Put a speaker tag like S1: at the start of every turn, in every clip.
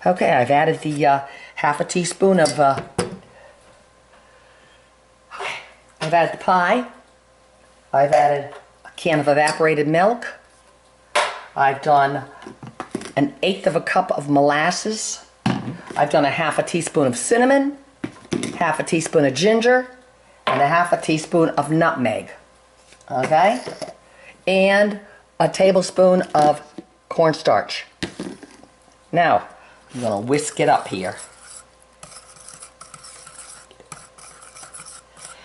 S1: Okay, I've added the half a teaspoon of, I've added the pie. I've added a can of evaporated milk. I've done 1/8 of a cup of molasses. I've done a half a teaspoon of cinnamon, half a teaspoon of ginger, and a half a teaspoon of nutmeg. Okay? And a tablespoon of cornstarch. Now, I'm going to whisk it up here.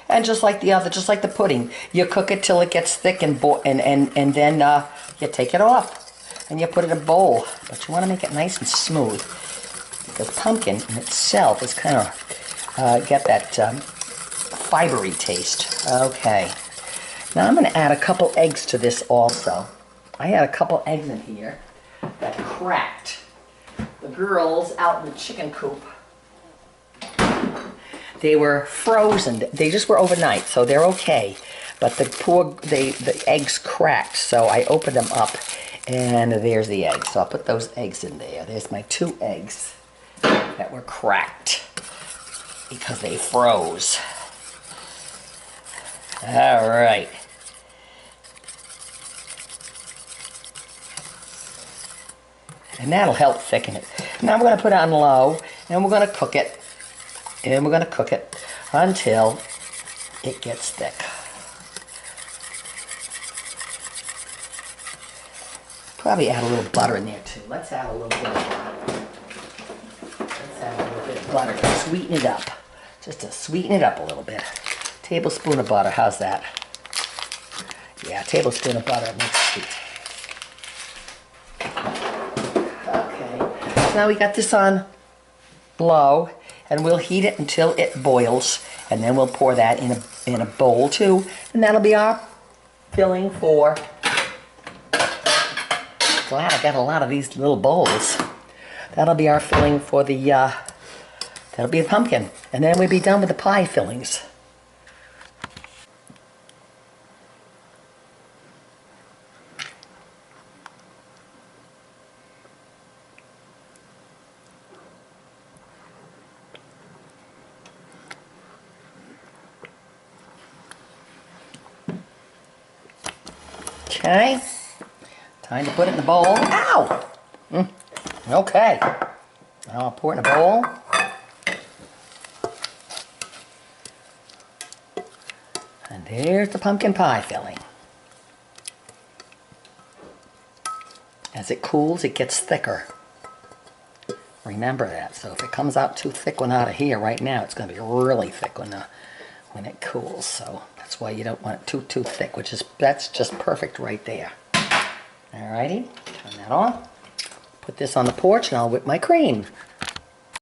S1: And just like the pudding, you cook it till it gets thick and then you take it off and you put it in a bowl. But you want to make it nice and smooth because pumpkin in itself is kind of get that fibery taste. Okay. Now I'm going to add a couple eggs to this also. I had a couple eggs in here that cracked. The girls out in the chicken coop, they were frozen. They just were overnight, so they're okay. But the eggs cracked, so I opened them up, and there's the eggs. So I'll put those eggs in there. There's my 2 eggs that were cracked because they froze. All right. And that'll help thicken it. Now we're going to put it on low, and we're going to cook it. And we're going to cook it until it gets thick. Probably add a little butter in there too. Let's add a little bit of butter. Let's add a little bit of butter to sweeten it up. Just to sweeten it up a little bit. Tablespoon of butter, how's that? Yeah, a tablespoon of butter makes it sweet. Now we got this on low, and we'll heat it until it boils, and then we'll pour that in a bowl too, and that'll be our filling for. Glad I got a lot of these little bowls. That'll be our filling for the. That'll be a pumpkin, and then we'll be done with the pie fillings. Okay, time to put it in the bowl. Ow! Okay, now I'll pour it in a bowl. And there's the pumpkin pie filling. As it cools, it gets thicker. Remember that. So if it comes out too thick one out of here right now, it's going to be really thick when it cools. So that's why you don't want it too thick, that's just perfect right there. Alrighty, turn that on. Put this on the porch and I'll whip my cream.